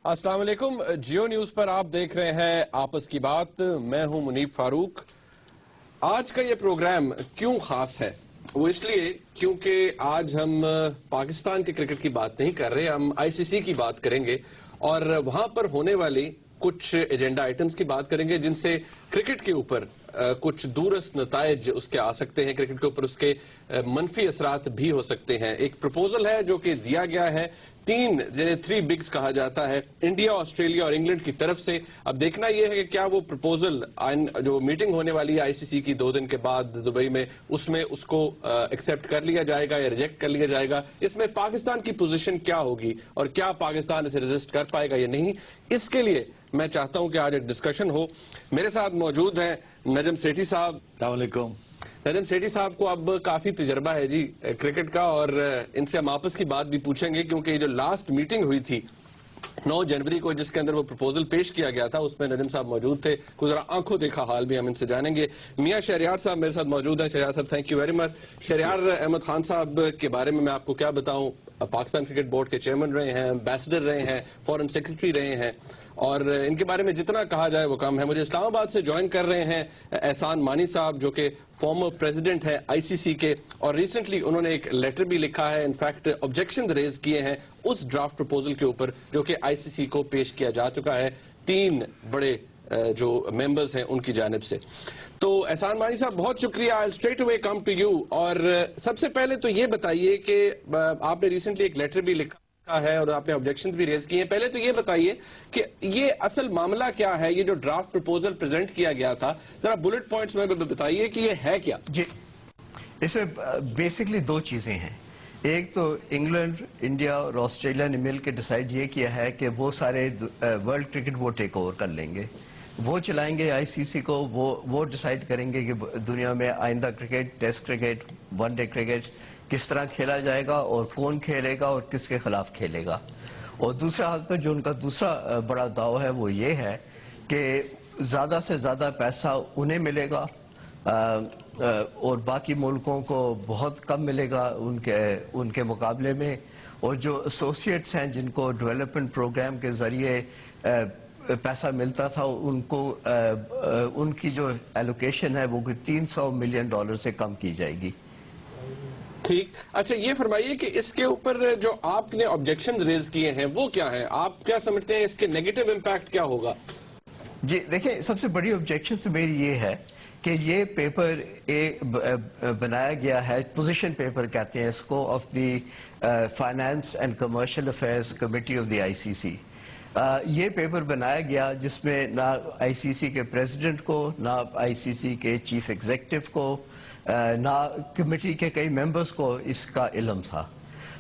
अस्सलाम वालेकुम। जियो न्यूज पर आप देख रहे हैं आपस की बात। मैं हूं मुनीब फारूक। आज का ये प्रोग्राम क्यों खास है? वो इसलिए क्योंकि आज हम पाकिस्तान के क्रिकेट की बात नहीं कर रहे, हम आईसीसी की बात करेंगे और वहां पर होने वाली कुछ एजेंडा आइटम्स की बात करेंगे जिनसे क्रिकेट के ऊपर कुछ दूरस्थ नतायज उसके आ सकते हैं, क्रिकेट के ऊपर उसके मनफी असरात भी हो सकते हैं। एक प्रपोजल है जो कि दिया गया है जिन्हें थ्री बिग्स कहा जाता है, इंडिया, ऑस्ट्रेलिया और इंग्लैंड की तरफ से। अब देखना यह है कि क्या वो प्रपोजल जो मीटिंग होने वाली है आईसीसी की 2 दिन के बाद दुबई में, उसमें उसको एक्सेप्ट कर लिया जाएगा या रिजेक्ट कर लिया जाएगा। इसमें पाकिस्तान की पोजीशन क्या होगी और क्या पाकिस्तान इसे रेजिस्ट कर पाएगा या नहीं, इसके लिए मैं चाहता हूं कि आज एक डिस्कशन हो। मेरे साथ मौजूद हैं नजम सेठी साहब। अस्सलाम वालेकुम। नजम सेठी साहब को अब काफी तजर्बा है जी क्रिकेट का, और इनसे हम आपस की बात भी पूछेंगे क्योंकि जो लास्ट मीटिंग हुई थी 9 जनवरी को, जिसके अंदर वो प्रपोजल पेश किया गया था, उसमें नजम साहब मौजूद थे। कुछ जरा आंखों देखा हाल भी हम इनसे जानेंगे। मियां शहरियार साहब मेरे साथ मौजूद हैं। शहरियार साहब, thank you very much. Shahryar Ahmed Khan साहब के बारे में मैं आपको क्या बताऊं, पाकिस्तान क्रिकेट बोर्ड के चेयरमैन रहे हैं, एम्बेसडर रहे हैं, फॉरेन सेक्रेटरी रहे हैं, और इनके बारे में जितना कहा जाए वो कम है। मुझे इस्लामाबाद से ज्वाइन कर रहे हैं एहसान मानी साहब, जो कि फॉर्मर प्रेसिडेंट है आईसीसी के, और रिसेंटली उन्होंने एक लेटर भी लिखा है, इनफैक्ट ऑब्जेक्शन रेज किए हैं उस ड्राफ्ट प्रपोजल के ऊपर जो कि आईसीसी को पेश किया जा चुका है 3 बड़े जो मेंबर्स हैं उनकी जानिब से। तो एहसान मानी साहब, बहुत शुक्रिया। I straight away come to you. और सबसे पहले तो ये बताइए कि आपने रिसेंटली एक लेटर भी लिखा है और आपने ऑब्जेक्शंस भी रेज किए हैं। पहले तो ये बताइए कि ये असल मामला क्या है, ये जो ड्राफ्ट प्रपोजल प्रेजेंट किया गया था, जरा बुलेट पॉइंट्स में बताइए कि ये है क्या। जी, इसमें बेसिकली 2 चीजें हैं। एक तो इंग्लैंड, इंडिया और ऑस्ट्रेलिया ने मिलकर डिसाइड ये किया है कि वो सारे वर्ल्ड क्रिकेट वो टेक ओवर कर लेंगे, वो चलाएंगे आईसीसी को, वो डिसाइड करेंगे कि दुनिया में आइंदा cricket, test cricket, one day cricket किस तरह खेला जाएगा और कौन खेलेगा और किसके खिलाफ खेलेगा। और दूसरा हाथ पर जो उनका दूसरा बड़ा दाव है वो ये है कि ज्यादा से ज्यादा पैसा उन्हें मिलेगा और बाकी मुल्कों को बहुत कम मिलेगा उनके मुकाबले में। और जो एसोसिएट्स हैं जिनको डेवलपमेंट प्रोग्राम के जरिए पैसा मिलता था, उनको उनकी जो एलोकेशन है वो $300 मिलियन से कम की जाएगी। ठीक, अच्छा ये फरमाइए कि इसके ऊपर जो आपने ऑब्जेक्शंस रेज किए हैं वो क्या है, आप क्या समझते हैं इसके नेगेटिव इम्पैक्ट क्या होगा? जी देखिए, सबसे बड़ी ऑब्जेक्शन तो मेरी ये है कि ये पेपर बनाया गया है, पोजीशन पेपर कहते हैं इसको, of the finance and commercial affairs committee of the ICC. ये पेपर बनाया गया जिसमें ना आईसीसी के प्रेसिडेंट को, ना आईसीसी के चीफ एग्जीक्यूटिव को, ना कमेटी के कई मेंबर्स को इसका इल्म था।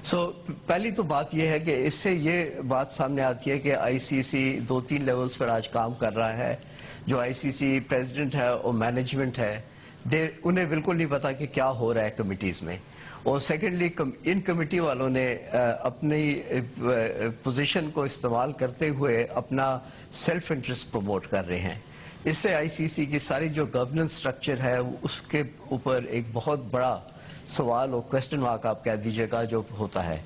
पहली तो बात यह है कि इससे ये बात सामने आती है कि आईसीसी 2-3 लेवल्स पर आज काम कर रहा है। जो आईसीसी प्रेसिडेंट है और मैनेजमेंट है, उन्हें बिल्कुल नहीं पता कि क्या हो रहा है कमिटीज में। और सेकेंडली, इन कमेटी वालों ने अपनी पोजीशन को इस्तेमाल करते हुए अपना सेल्फ इंटरेस्ट प्रमोट कर रहे हैं। इससे आईसीसी की सारी जो गवर्नेंस स्ट्रक्चर है उसके ऊपर एक बहुत बड़ा सवाल और क्वेश्चन मार्क आप कह दीजिएगा जो होता है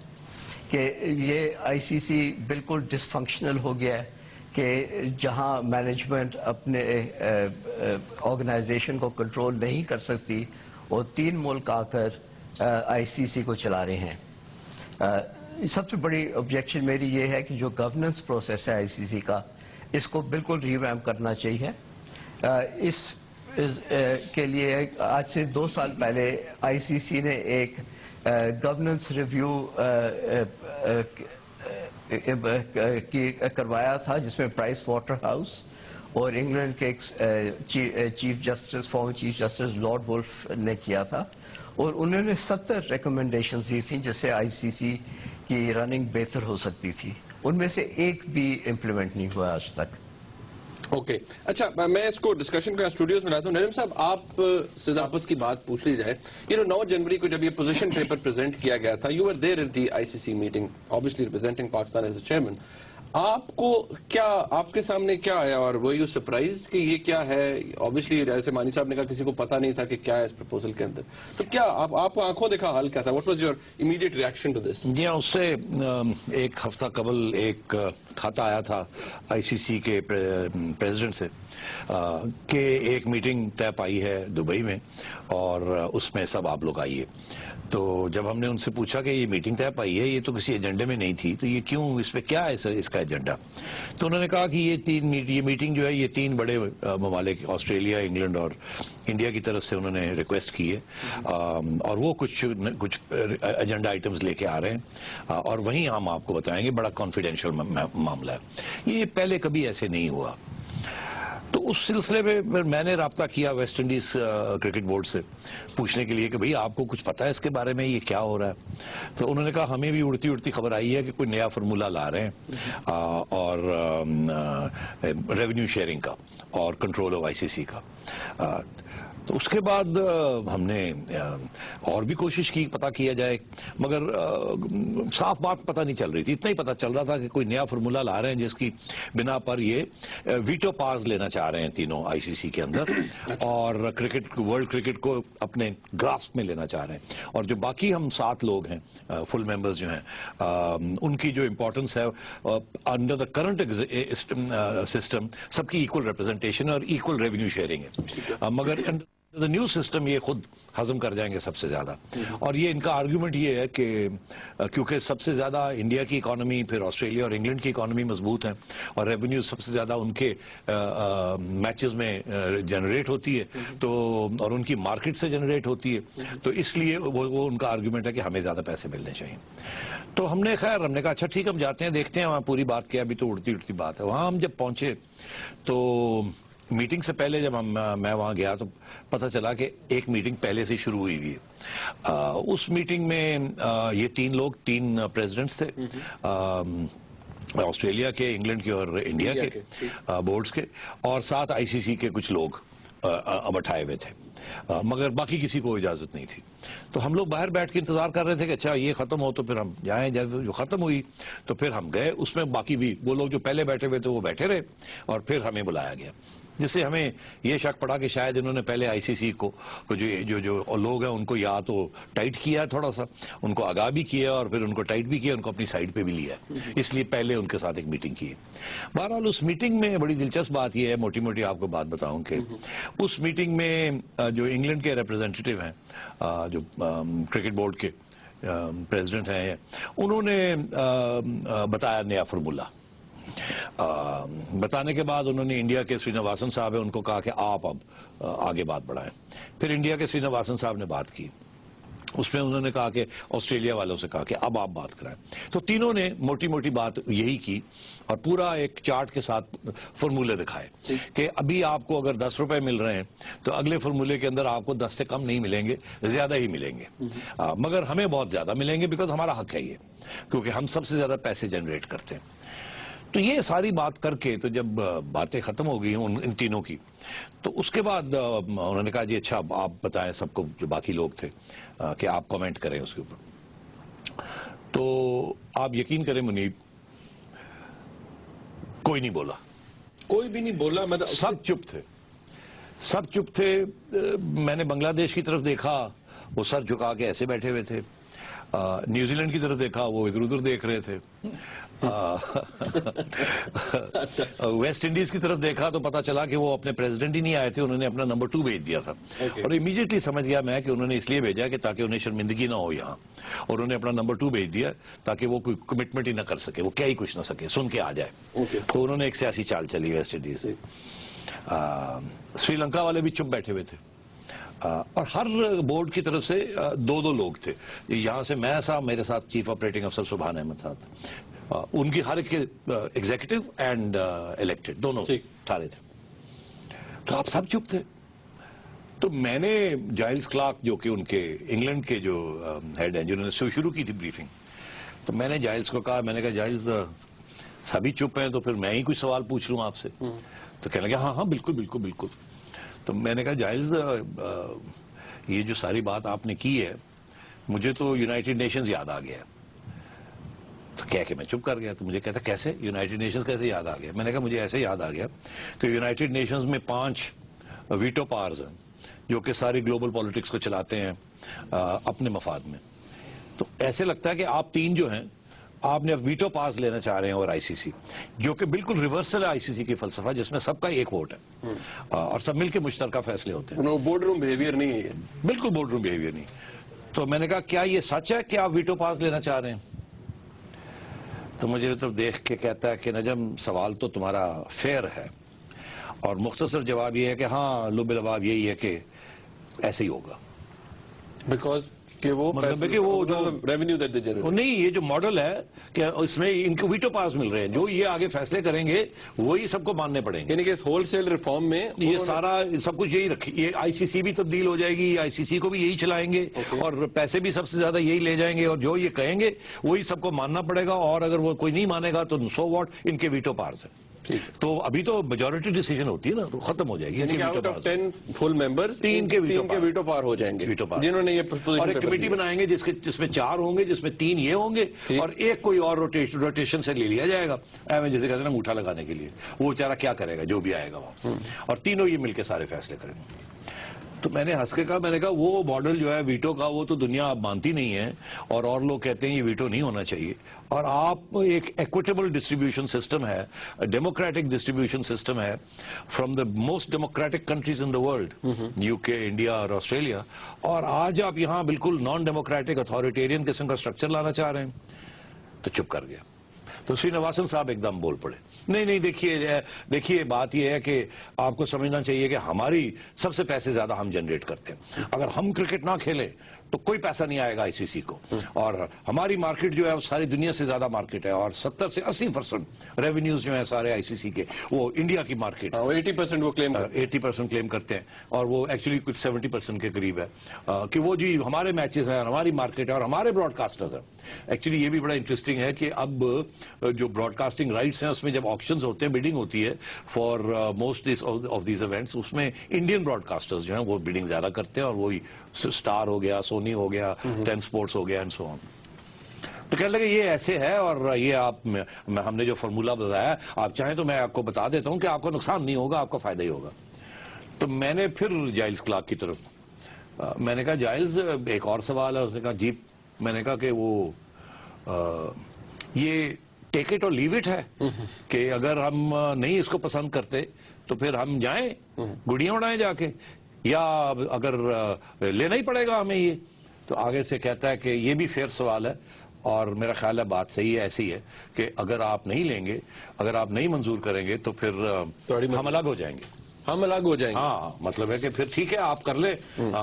कि ये आईसीसी बिल्कुल डिसफंक्शनल हो गया है कि जहां मैनेजमेंट अपने ऑर्गेनाइजेशन को कंट्रोल नहीं कर सकती और 3 मुल्क आकर आईसीसी को चला रहे हैं। सबसे बड़ी ऑब्जेक्शन मेरी ये है कि जो गवर्नेंस प्रोसेस है आईसीसी का, इसको बिल्कुल रिवैम्प करना चाहिए। के लिए आज से 2 साल पहले आईसीसी ने एक गवर्नेंस रिव्यू करवाया था जिसमें प्राइस वाटर हाउस और इंग्लैंड के chief justice, former chief justice Lord Woolf ने किया था, और उन्होंने 70 रिकमेंडेशंस दी थी जिससे आईसीसी की रनिंग बेहतर हो सकती थी। उनमें से एक भी इम्प्लीमेंट नहीं हुआ आज तक। ओके, अच्छा मैं इसको डिस्कशन का स्टूडियोज में लाता हूँ। नजम साहब, आप से आपस की बात पूछ ली जाए। 9 जनवरी को जब ये पोजीशन पेपर प्रेजेंट किया गया था, you were there at the ICC meeting, obviously representing Pakistan as the chairman. آپ کو کیا, آپ کے سامنے کیا آیا اور وہ یو سرپرائز کہ یہ کیا ہے؟ آبویسلی جیسے مانی صاحب نے کہا کسی کو پتا نہیں تھا کہ کیا ہے اس پروپوزل کے اندر, تو کیا آپ آنکھوں دیکھا حال کیا تھا؟ What was your immediate reaction to this? جی ہاں, اس سے ایک ہفتہ قبل ایک خط آیا تھا آئی سی سی کے پریزیڈنٹ سے کہ ایک میٹنگ طے پائی ہے دبئی میں اور اس میں سب آپ لوگ آئیے. تو جب ہم نے ان سے پوچھا کہ یہ میٹنگ طے پائی ہے, یہ تو کسی ایجنڈے میں نہیں تھی, تو یہ کیوں, اس پہ کیا ہے اس کا ایجنڈا؟ تو انہوں نے کہا کہ یہ میٹنگ جو ہے یہ 3 بڑے ممالک آسٹریلیا, انگلینڈ اور انڈیا کی طرف سے انہوں نے ریکویسٹ کی ہے اور وہ کچھ ایجنڈا آئٹمز لے کے آ رہے ہیں اور وہیں ہم آپ کو بتائیں گے. بڑا کانفیڈینشیل معاملہ ہے, یہ پہلے کبھی ایسے نہیں ہوا. تو اس سلسلے میں میں نے رابطہ کیا ویسٹ انڈیز کرکٹ بورڈ سے پوچھنے کے لیے کہ بھئی آپ کو کچھ پتا ہے اس کے بارے میں, یہ کیا ہو رہا ہے؟ تو انہوں نے کہا ہمیں بھی اڑتی خبر آئی ہے کہ کوئی نیا فارمولہ لا رہے ہیں اور ریونیو شیئرنگ کا اور کنٹرول آف آئی سی سی کا. تو اس کے بعد ہم نے اور بھی کوشش کی پتہ کیا جائے, مگر صاف بات پتہ نہیں چل رہی تھی. اتنا ہی پتہ چل رہا تھا کہ کوئی نیا فارمولہ لا رہے ہیں جس کی بنا پر یہ ویٹو پاورز لینا چاہ رہے ہیں تینوں آئی سی سی کے اندر اور ورلڈ کرکٹ کو اپنے گراسپ میں لینا چاہ رہے ہیں. اور جو باقی ہم 7 لوگ ہیں فل ممبرز جو ہیں, ان کی جو امپورٹنس ہے انڈر دا کرنٹ سسٹم سب کی ایکول ریپرزنٹیشن اور ایکول ریونیو شیئرنگ ہے, مگر the نیو سسٹم یہ خود ہضم کر جائیں گے سب سے زیادہ. اور یہ ان کا آرگیومنٹ یہ ہے کہ کیونکہ سب سے زیادہ انڈیا کی اکانومی, پھر آسٹریلیا اور انگلینڈ کی اکانومی مضبوط ہیں اور ریونیو سب سے زیادہ ان کے میچز میں جنریٹ ہوتی ہے تو اور ان کی مارکیٹ سے جنریٹ ہوتی ہے, تو اس لیے وہ ان کا آرگیومنٹ ہے کہ ہمیں زیادہ پیسے ملنے چاہیے. تو ہم نے کہا اچھا ٹھیک, ہم جاتے ہیں دیکھتے ہیں وہاں پوری بات کیا, ابھی تو اڑتی بات ہے. وہاں ہم جب پہنچے تو میٹنگ سے پہلے جب میں وہاں گیا تو پتہ چلا کہ ایک میٹنگ پہلے سے شروع ہوئی ہوئی ہے. اس میٹنگ میں یہ 3 لوگ 3 پریزیڈنٹس تھے, آسٹریلیا کے, انگلینڈ کے اور انڈیا کے بورڈز کے, اور 7 آئی سی سی کے کچھ لوگ بٹھائے ہوئے تھے, مگر باقی کسی کو اجازت نہیں تھی. تو ہم لوگ باہر بیٹھ کے انتظار کر رہے تھے کہ اچھا یہ ختم ہو تو پھر ہم جائیں. جب جو ختم ہوئی تو پھر ہم گئے, اس میں باقی بھی وہ لوگ جو پہلے بیٹھے ہوئے تھے وہ بیٹھے رہے اور پھر ہمیں بلایا گیا, جس سے ہمیں یہ شک پڑا کہ شاید انہوں نے پہلے آئی سی سی کو جو لوگ ہیں ان کو یا تو ٹائٹ کیا ہے, تھوڑا سا ان کو آگاہ بھی کیا اور پھر ان کو ٹائٹ بھی کیا, ان کو اپنی سائڈ پہ بھی لیا ہے, اس لیے پہلے ان کے ساتھ ایک میٹنگ کی. بہرحال اس میٹنگ میں بڑی دلچسپ بات یہ ہے, موٹی آپ کو بات بتاؤں کہ اس میٹنگ میں جو انگلینڈ کے ریپرزینٹیٹیو ہیں, جو کرکٹ بورڈ کے پریزیڈنٹ ہیں, انہوں نے بتایا نیا فارمولہ. بتانے کے بعد انہوں نے انڈیا کے سرینواسن صاحب ہیں ان کو کہا کہ آپ اب آگے بات بڑھائیں. پھر انڈیا کے سرینواسن صاحب نے بات کی, اس میں انہوں نے کہا کہ آسٹریلیا والوں سے کہا کہ اب آپ بات کرائیں. تو تینوں نے موٹی بات یہی کی اور پورا ایک چارٹ کے ساتھ فارمولے دکھائے کہ ابھی آپ کو اگر 10 روپے مل رہے ہیں تو اگلے فارمولے کے اندر آپ کو 10 سے کم نہیں ملیں گے, زیادہ ہی ملیں گے, مگر ہمیں بہت زیادہ ملیں گے بیکاز ہمارا حق ہے یہ, کیونکہ ہم سب سے زیادہ پیسے جنریٹ کرتے ہیں. تو یہ ساری بات کر کے تو جب باتیں ختم ہو گئی ان تینوں کی, تو اس کے بعد انہوں نے کہا جی اچھا آپ بتائیں سب کو, جو باقی لوگ تھے, کہ آپ کمنٹ کریں اس کے اوپر. تو آپ یقین کریں منیب, کوئی نہیں بولا, کوئی بھی نہیں بولا, مطلب سب چپ تھے. میں نے بنگلہ دیش کی طرف دیکھا, وہ سر جھکا کے ایسے بیٹھے ہوئے تھے. نیوزی لینڈ کی طرف دیکھا, وہ ادھر دیکھ رہے تھے. ویسٹ انڈیز کی طرف دیکھا تو پتا چلا کہ وہ اپنے پریزیڈنٹ ہی نہیں آئے تھے, انہوں نے اپنا نمبر 2 بھیج دیا تھا. اور امیڈیٹلی سمجھ گیا میں کہ انہوں نے اس لیے بھیجا کہ تاکہ انہیں شرمندگی نہ ہو یہاں, اور انہوں نے اپنا نمبر 2 بھیج دیا تاکہ وہ کوئی کمٹمنٹ ہی نہ کر سکے, وہ کیا ہی کچھ نہ سکے, سن کے آ جائے. تو انہوں نے ایک سیاسی چال چلی ویسٹ انڈیز. سری لنکا والے بھی چپ بیٹھے ہوئے تھے, اور ہر بورڈ کی طرف سے 2 لوگ تھے. یہاں سے میں صاحب, میرے ساتھ چیف آپریٹنگ افسر سبحان احمد صاحب, ان کی ہر ایک ایگزیکٹو اینڈ الیکٹڈ دونوں سارے تھے. تو آپ سب چپ تھے. تو میں نے جائلز کلارک, جو کہ ان کے انگلینڈ کے جو ہیڈ ہیں, جنہوں نے شروع کی تھی بریفنگ, تو میں نے جائلز کو کہا, میں نے کہا جائلز سبھی چپ ہیں تو پھر میں ہی کچھ سوال پوچھ لوں آپ سے. تو کہنے لگا ہاں بالکل. تو میں نے کہا جائلز, یہ جو ساری بات آپ نے کی ہے, مجھے تو یونائٹڈ نیشنز یاد آ گیا. تو کہہ کے میں چپ کر گیا. تو مجھے کہتا کیسے یونائٹڈ نیشنز کیسے یاد آ گیا؟ میں نے کہا مجھے ایسے یاد آ گیا کہ یونائٹڈ نیشنز میں 5 ویٹو پاورز ہیں جو کہ ساری گلوبل پالیٹکس کو چلاتے ہیں اپنے مفاد میں. تو ایسے لگتا ہے کہ آپ 3 جو ہیں آپ نے اب ویٹو پاس لینا چاہ رہے ہیں اور آئی سی سی, جو کہ بالکل ریورسل ہے آئی سی سی کی فلسفہ, جس میں سب کا ایک ووٹ ہے اور سب مل کے مشترکہ فیصلے ہوتے ہیں. بورڈ روم بیہیویئر نہیں ہے, بالکل بورڈ روم بیہیویئر نہیں. تو میں نے کہا کیا یہ سچ ہے کہ آپ ویٹو پاس لینا چاہ رہے ہیں؟ تو مجھے تو دیکھ کے کہتا ہے کہ نجم سوال تو تمہارا فیئر ہے, اور مختصر جواب یہ ہے کہ ہاں لب لباب یہی ہے کہ ایسے ہی ہوگا. بیکاز کہ وہ مطلب ہے کہ وہ جو ریونیو دیٹ دے جنریٹ, نہیں, یہ جو ماڈل ہے کہ اس میں ان کو ویٹو پاس مل رہے ہیں, جو یہ آگے فیصلے کریں گے وہی سب کو ماننے پڑیں گے. یعنی کہ اس ہول سیل ریفارم میں یہ سارا سب کچھ یہی رکھی, یہ آئی سی سی بھی تبدیل ہو جائے گی, آئی سی سی کو بھی یہی چلائیں گے اور پیسے بھی سب سے زیادہ یہی لے جائیں گے, اور جو یہ کہیں گے وہی سب کو ماننا پڑے گا, اور اگر وہ کوئی نہیں مانے گا تو سو واٹ, ان کے ویٹو پاورز ہیں. تو ابھی تو میجورٹی ڈیسیجن ہوتی ہے نا, تو ختم ہو جائے گی. یعنی کہ آؤٹ آف 10 فل ممبرز 3 کے ویٹو پاور ہو جائیں گے جنہوں نے یہ پوزیشن, اور ایک کمیٹی بنائیں گے جس میں 4 ہوں گے, جس میں 3 یہ ہوں گے اور ایک کوئی اور روٹیشن سے لے لیا جائے گا, جیسے کہتے ہیں نا انگوٹھا لگانے کے لیے. وہ بیچارہ کیا کرے گا جو بھی آئے گا وہاں, اور تینوں یہ مل کے سارے فیصلے کریں گے. تو میں نے ہنس کے کہا, میں نے کہا وہ ماڈل جو ہے ویٹو کا وہ تو دنیا اب مانتی نہیں ہے, اور لوگ کہتے ہیں یہ ویٹو نہیں ہونا چاہیے, اور آپ ایک ایکویٹیبل ڈسٹریبیوشن سسٹم ہے, ڈیموکریٹک ڈسٹریبیوشن سسٹم ہے from the most democratic countries in the world, you کے, انڈیا اور آسٹریلیا, اور آج آپ یہاں بالکل نان ڈیموکریٹک اتھارٹیرین قسم کا اسٹرکچر لانا چاہ رہے ہیں. تو چپ کر گیا. تو سرینواسن صاحب ایک دم بول پڑے, نہیں دیکھیے بات یہ ہے کہ آپ کو سمجھنا چاہیے کہ ہماری سب سے پیسے زیادہ ہم جنریٹ کرتے ہیں, اگر ہم کرکٹ نہ کھیلے تو کوئی پیسہ نہیں آئے گا آئی سی سی کو, اور ہماری مارکیٹ جو ہے وہ ساری دنیا سے زیادہ مارکیٹ ہے, اور 70 سے 80% ریونیوز جو ہیں سارے آئی سی سی کے وہ انڈیا کی مارکیٹ, 80% وہ کلیم 80% کلیم کرتے ہیں, اور وہ ایکچولی کچھ 70% کے قریب ہے کہ وہ جی ہمارے میچز ہیں, ہماری مارکیٹ ہے, اور ہمارے براڈ کاسٹرز ہیں. ایکچولی یہ بھی بڑا انٹرسٹنگ ہے کہ اب جو براڈ کاسٹنگ رائٹس ہیں اس میں جب آکشنز ہوتے ہیں, بیڈنگ ہوتی ہے for most of these events, اس میں انڈین براڈ کاسٹرز جو ہیں وہ بیڈنگ زیادہ کرتے ہیں, اور وہی اسٹار ہو گیا, سونی ہو گیا, 10 اسپورٹس ہو گیا, اینڈ سو آن. تو کہنے لگے یہ ایسے ہے, اور یہ آپ ہم نے جو فارمولا بتایا, آپ چاہیں تو میں آپ کو بتا دیتا ہوں کہ آپ کو نقصان نہیں ہوگا, آپ کو فائدہ ہی ہوگا. تو میں نے پھر جائلز کلارک کی طرف, میں نے کہا جائلز ایک اور سوال ہے. اس نے کہا جی. میں نے کہا کہ وہ یہ ٹیک اٹ اور لیو اٹ ہے کہ اگر ہم نہیں اس کو پسند کرتے تو پھر ہم جائیں گڑیاں اڑائیں جا کے, یا اگر لینا ہی پڑے گا ہمیں یہ. تو آگے سے کہتا ہے کہ یہ بھی فیئر سوال ہے, اور میرا خیال ہے بات صحیح ہے, ایسی ہے کہ اگر آپ نہیں لیں گے, اگر آپ نہیں منظور کریں گے تو پھر ہم الگ ہو جائیں گے. ہم الگ ہو جائیں گے. ہاں, مطلب ہے کہ پھر ٹھیک ہے آپ کر لیں,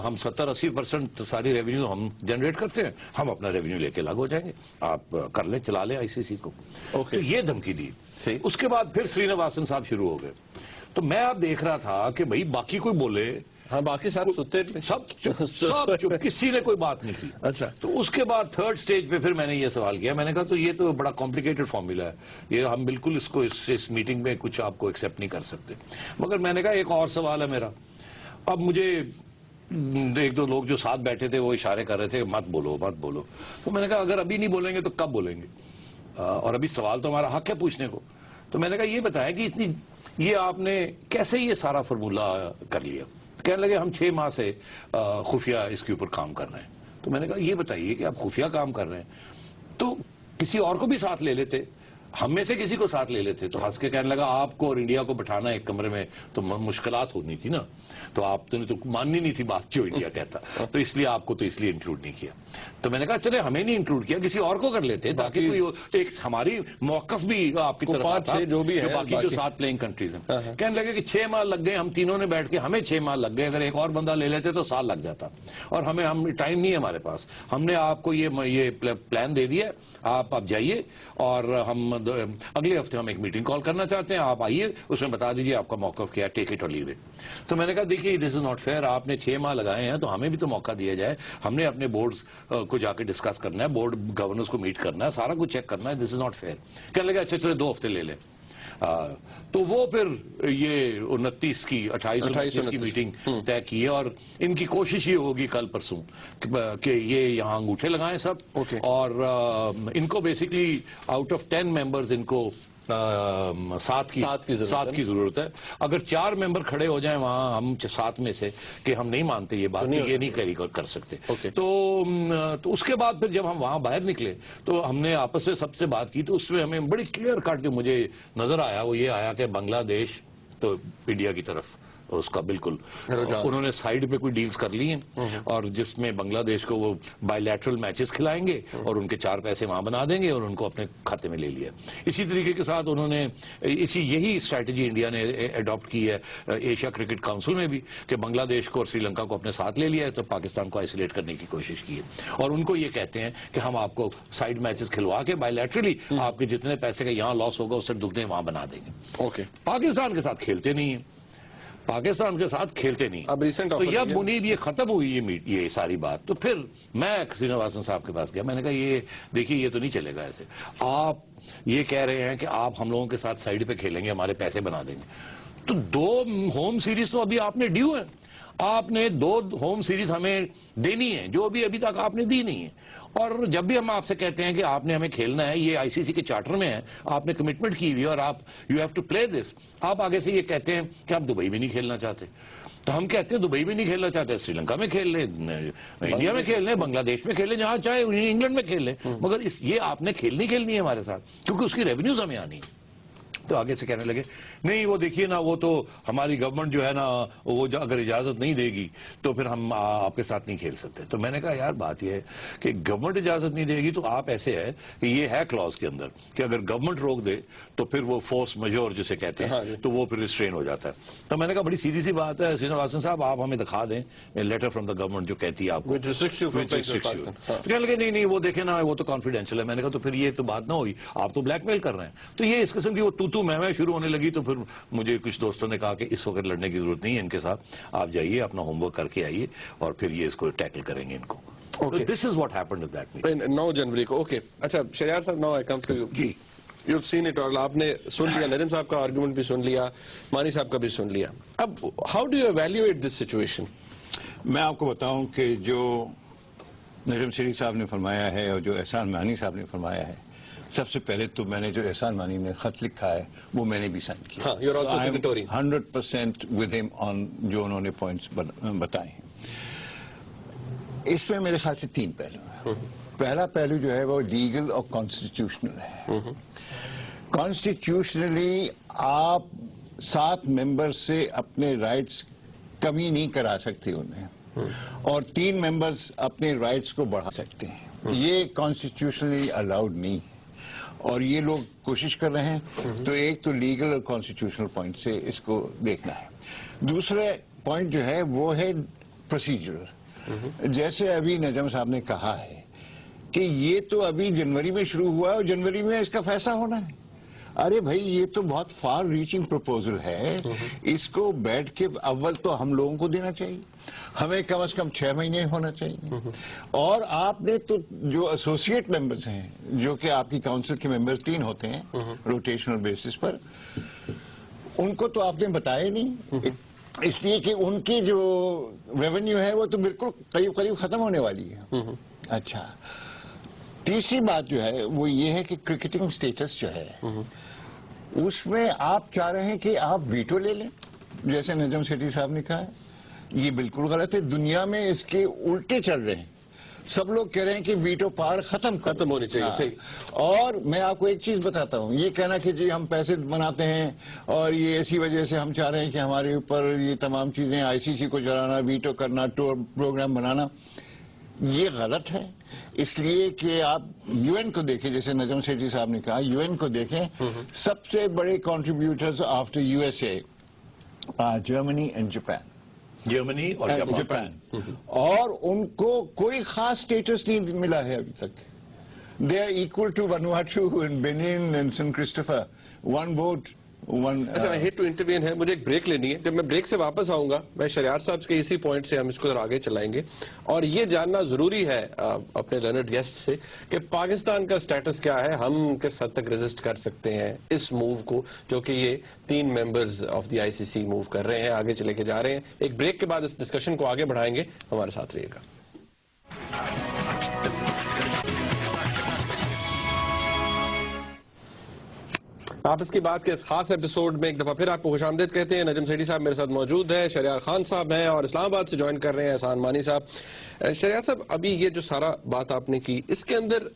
ہم 70-80% ساری ریونیو ہم جنریٹ کرتے ہیں, ہم اپنا ریونیو لے کے الگ ہو جائیں گے, آپ کر لیں, چلا لیں آئی سی سی کو. تو یہ دھمکی دی. اس کے بعد پھر سرینواسن صاحب شروع ہو گئے. تو میں اب دیکھ رہا تھا کہ بھئی باقی کوئی بولے, ہاں باقی سب ستے, سب چپ, کسی نے کوئی بات نہیں کی. اچھا. تو اس کے بعد 3rd سٹیج پہ پھر میں نے یہ سوال کیا, میں نے کہا تو یہ تو بڑا کمپلیکیٹڈ فارمولا ہے, یہ ہم بالکل اس کو اس میٹنگ میں کچھ آپ کو ایکسیپٹ نہیں کر سکتے. مگر میں نے کہا ایک اور سوال ہے میرا. اب مجھے 1-2 لوگ جو ساتھ بیٹھے تھے وہ اشارے کر رہے تھے مت بولو مت بولو. تو میں نے کہا اگر ابھی نہیں بولیں گے تو کب بولیں گے, اور ابھی سوال تو ہمارا حق ہے پوچھنے کو. تو میں نے کہا یہ بتائیں کہ اتنی یہ آپ نے کیسے یہ سارا فارمولا کر لیا. کہنے لگے ہم 6 ماہ سے خفیہ اس کے اوپر کام کر رہے ہیں. تو میں نے کہا یہ بتائیے کہ آپ خفیہ کام کر رہے ہیں تو کسی اور کو بھی ساتھ لے لیتے, ہم میں سے کسی کو ساتھ لے لیتے. تو ہنس کے کہنے لگا آپ کو اور انڈیا کو بٹھانا ایک کمرے میں تو مشکلات ہونی تھی نا, تو آپ نے تو ماننی نہیں تھی بات جو انڈیا کہتا, تو اس لیے آپ کو تو اس لیے انکلوڈ نہیں کیا. تو میں نے کہا چلے ہمیں نہیں انکلوڈ کیا, کسی اور کو کر لیتے تاکہ کوئی ایک ہماری موقف بھی آپ کی طرف آتا, جو باقی جو 7 پلینگ کنٹریز ہیں. کہنے لگے کہ 6 ماہ لگ گئے, ہم تینوں نے بیٹھ کے, ہمیں 6 ماہ لگ گئے, اگر ایک اور بندہ لے لیتے تو سال لگ جاتا, اور ہم ٹائم نہیں ہے ہمارے پاس. ہم نے آپ کو یہ پلان دے دیا, آپ اب جائیے, اور ہم اگلے ہفتے ہم ایک میٹنگ کال کرنا چاہتے ہیں, آپ آئیے, اس میں بتا دیجیے آپ کا موقف کیا ہے, ٹیک اٹ اور لیو اٹ. تو میں نے کہا دیکھیے دس از ناٹ فیئر, آپ نے 6 ماہ لگائے ہیں تو ہمیں بھی تو موقع دیا جائے, ہم نے اپنے بورڈز کو جا کے ڈسکس کرنا ہے, بورڈ گورنرز کو میٹ کرنا ہے, سارا کچھ چیک کرنا ہے, دس از ناٹ فیئر. کہنے لگا اچھا چلے 2 ہفتے لے لیں. تو وہ پھر یہ 29 کی 28 کی میٹنگ طے کی ہے، اور ان کی کوشش یہ ہوگی کل پرسوں کہ یہ یہاں انگوٹھے لگائیں سب، اور ان کو بیسکلی آؤٹ آف 10 ممبرز ان کو 7 کی ضرورت ہے. اگر 4 ممبر کھڑے ہو جائیں وہاں ہم 7 میں سے کہ ہم نہیں مانتے یہ بات، یہ نہیں کیری کر سکتے، تو اس کے بعد پھر جب ہم وہاں باہر نکلے تو ہم نے آپس میں سب سے بات کی، تو اس میں ہمیں بڑی کلیئر کٹ جو مجھے نظر آیا وہ یہ آیا کہ بنگلہ دیش تو انڈیا کی طرف اس کا بالکل انہوں نے سائیڈ پہ کوئی ڈیلز کر لی ہیں، اور جس میں بنگلہ دیش کو وہ بائی لیٹرل میچز کھلائیں گے اور ان کے 4 پیسے وہاں بنا دیں گے اور ان کو اپنے کھاتے میں لے لیا. اسی طریقے کے ساتھ انہوں نے یہی اسٹریٹجی انڈیا نے اڈاپٹ کی ہے ایشیا کرکٹ کاؤنسل میں بھی، کہ بنگلہ دیش کو اور سری لنکا کو اپنے ساتھ لے لیا ہے تو پاکستان کو آئسولیٹ کرنے کی کوشش کی ہے، اور ان کو یہ کہتے ہیں کہ ہم آپ کو سائیڈ میچز کھلوا کے بائی لیٹرلی آپ کے جتنے پیسے کا یہاں لاس ہوگا اس سے دگنے وہاں بنا دیں گے. پاکستان کے ساتھ کھیلتے نہیں ہیں، پاکستان کے ساتھ کھیلتے نہیں. تو جب منیب یہ ختم ہوئی یہ ساری بات، تو پھر میں سرینواسن صاحب کے پاس گیا. میں نے کہا یہ دیکھیے یہ تو نہیں چلے گا ایسے، آپ یہ کہہ رہے ہیں کہ آپ ہم لوگوں کے ساتھ سائیڈ پہ کھیلیں گے، ہمارے پیسے بنا دیں گے، تو 2 ہوم سیریز تو ابھی آپ نے ڈیو ہے، آپ نے 2 ہوم سیریز ہمیں دینی ہے جو ابھی تک آپ نے دی نہیں ہے. اور جب بھی ہم آپ سے کہتے ہیں کہ آپ نے ہمیں کھیلنا ہے، یہ آئی سی سی کے چارٹر میں ہے، آپ نے کمٹمنٹ کی ہوئی ہے اور آپ یو ہیو ٹو پلے دس، آپ آگے سے یہ کہتے ہیں کہ آپ دبئی میں نہیں کھیلنا چاہتے. تو ہم کہتے ہیں دبئی میں نہیں کھیلنا چاہتے، سری لنکا میں کھیل لیں، انڈیا میں کھیل لیں، بنگلہ دیش میں کھیل لیں، جہاں چاہے انگلینڈ میں کھیل لیں، مگر یہ آپ نے کھیلنی ہے ہمارے ساتھ، کیونکہ اس کی ریونیوز ہمیں آنی. تو آگے سے کہنے لگے نہیں وہ دیکھیے نا، وہ تو ہماری گورنمنٹ جو ہے نا وہ اگر اجازت نہیں دے گی تو پھر ہم آپ کے ساتھ نہیں کھیل سکتے. تو میں نے کہا یار بات یہ ہے کہ گورنمنٹ اجازت نہیں دے گی تو آپ ایسے ہے کہ یہ ہے کلاس کے اندر کہ اگر گورنمنٹ روک دے تو پھر وہ فورس میجور جسے کہتے ہیں تو وہ پھر ریسٹرین ہو جاتا ہے. تو میں نے کہا بڑی سیدھی سی بات ہے سرینواسن صاحب، آپ ہمیں دکھا دیں لیٹر فرام دا گورنمنٹ جو کہتی ہے آپ کو. کہنے لگے نہیں وہ دیکھیں نا وہ تو کانفیڈینشیل ہے. میں نے کہا تو پھر یہ تو بات نہ ہوئی، آپ تو بلیک میل کر رہے ہیں. تو یہ اس قسم کی وہ میں شروع ہونے لگی. تو پھر مجھے کچھ دوستوں نے کہا کہ اس وقت لڑنے کی ضرورت نہیں ہے ان کے ساتھ، آپ جائیے اپنا ہوم ورک کر کے آئیے اور پھر یہ اس کو ٹیکل کریں گے ان کو. This is what happened at that meeting. 9 جنوری کو. اوکے اچھا شہریار صاحب، now I come to you. G You've seen it all. آپ نے سن لیا، ندیم صاحب کا آرگومنٹ بھی سن لیا، مانی صاحب کا بھی سن لیا. اب how do you evaluate this situation? میں آپ کو بتاؤں کہ جو نجم شریف صاحب نے فرمایا ہے اور جو احسان مانی صاحب نے فرمایا ہے، سب سے پہلے تو میں نے جو احسان مانی نے خط لکھا ہے وہ میں نے بھی سائن کیا. ہاں, you're also signatory. 100% with him on جو انہوں نے پوائنٹس بتائے ہیں. اس میں میرے خیال سے 3 پہلو ہیں. پہلا پہلو جو ہے وہ لیگل اور کانسٹیٹیوشنل ہے. کانسٹیٹیوشنلی آپ 7 ممبر سے اپنے رائٹس کمی نہیں کرا سکتے انہیں، اور 3 ممبرز اپنے رائٹس کو بڑھا سکتے ہیں. یہ کانسٹیٹیوشنلی الاؤڈ نہیں، اور یہ لوگ کوشش کر رہے ہیں. تو ایک تو لیگل اور کانسٹیٹیوشنل پوائنٹ سے اس کو دیکھنا ہے. دوسرا پوائنٹ جو ہے وہ ہے پروسیجرل. جیسے ابھی نجم صاحب نے کہا ہے کہ یہ تو ابھی جنوری میں شروع ہوا ہے اور جنوری میں اس کا فیصلہ ہونا ہے. ارے بھائی یہ تو بہت فار ریچنگ پروپوزل ہے. اس کو بیٹھ کے اول تو ہم لوگوں کو دینا چاہیے، ہمیں کم از کم 6 مہینے ہونا چاہیے. اور آپ نے تو جو ایسوسیٹ ممبرز ہیں، جو کہ آپ کی کاؤنسل کے ممبرز 3 ہوتے ہیں روٹیشنل بیسس پر، ان کو تو آپ نے بتایا نہیں، اس لیے کہ ان کی جو ریونیو ہے وہ تو بالکل قریب ختم ہونے والی ہے. اچھا، تیسری بات جو ہے وہ یہ ہے کہ کرکٹنگ سٹیٹس جو ہے اس میں آپ چاہ رہے ہیں کہ آپ ویٹو لے لیں، جیسے نجم سیٹھی صاحب نے کہا ہے. یہ بالکل غلط ہے. دنیا میں اس کے الٹے چل رہے ہیں. سب لوگ کہہ رہے ہیں کہ ویٹو پاور ختم ہونی چاہیے. صحیح. اور میں آپ کو ایک چیز بتاتا ہوں، یہ کہنا کہ جی ہم پیسے بناتے ہیں اور یہ اسی وجہ سے ہم چاہ رہے ہیں کہ ہمارے اوپر یہ تمام چیزیں آئی سی سی کو چلانا، ویٹو کرنا، ٹور پروگرام بنانا، یہ غلط ہے. اس لیے کہ آپ یو این کو دیکھیں، جیسے نجم سیٹھی صاحب نے کہا، یو این کو دیکھیں. سب سے بڑے contributors after U S A Germany and Japan. Germany اور جاپان. اور ان کو کوئی خاص سٹیٹس نہیں ملا ہے ابھی تک. They are equal to Vanuatu and Benin and Saint Christopher. 1 vote اچھا I hate to intervene ہے, مجھے ایک بریک لینی ہے. جب میں بریک سے واپس آؤں گا میں شریار صاحب کے اسی پوائنٹ سے ہم اس کو آگے چلائیں گے, اور یہ جاننا ضروری ہے اپنے لرنڈ گیسٹ سے کہ پاکستان کا سٹیٹس کیا ہے, ہم کس حد تک ریزسٹ کر سکتے ہیں اس موو کو جو کہ یہ 3 members of the ICC move کر رہے ہیں, آگے چلے کے جا رہے ہیں. ایک بریک کے بعد اس ڈسکشن کو آگے بڑھائیں گے, ہمارے ساتھ رہیے گا. آپ اس کی بات کے اس خاص ایپیسوڈ میں ایک دفعہ پھر آپ کو خوش آمدید کہتے ہیں. نجم سیٹھی صاحب میرے ساتھ موجود ہے, شریار خان صاحب ہیں, اور اسلام آباد سے جوائن کر رہے ہیں احسان مانی صاحب. شریار صاحب, ابھی یہ جو سارا بات آپ نے کی, اس کے اندر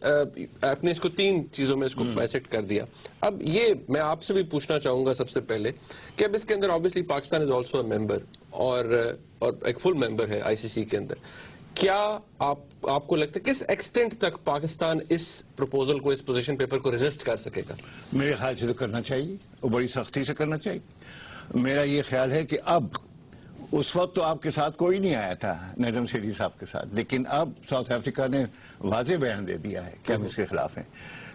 آپ نے اس کو 3 چیزوں میں اس کو بیسٹ کر دیا. اب یہ میں آپ سے بھی پوچھنا چاہوں گا سب سے پہلے کہ اب اس کے اندر obviously Pakistan is also a member, اور ایک فل ممبر ہے ICC کے اندر. کیا آپ کو لگتا ہے کس ایکسٹینٹ تک پاکستان اس پروپوزل کو, اس پوزیشن پیپر کو ریزسٹ کر سکے گا؟ میرے خیال سے تو کرنا چاہیے, اور بڑی سختی سے کرنا چاہیے. میرا یہ خیال ہے کہ اب, اس وقت تو آپ کے ساتھ کوئی نہیں آیا تھا نجم سیٹھی صاحب کے ساتھ, لیکن اب ساؤتھ افریقہ نے واضح بیان دے دیا ہے کہ ہم اس کے خلاف ہیں.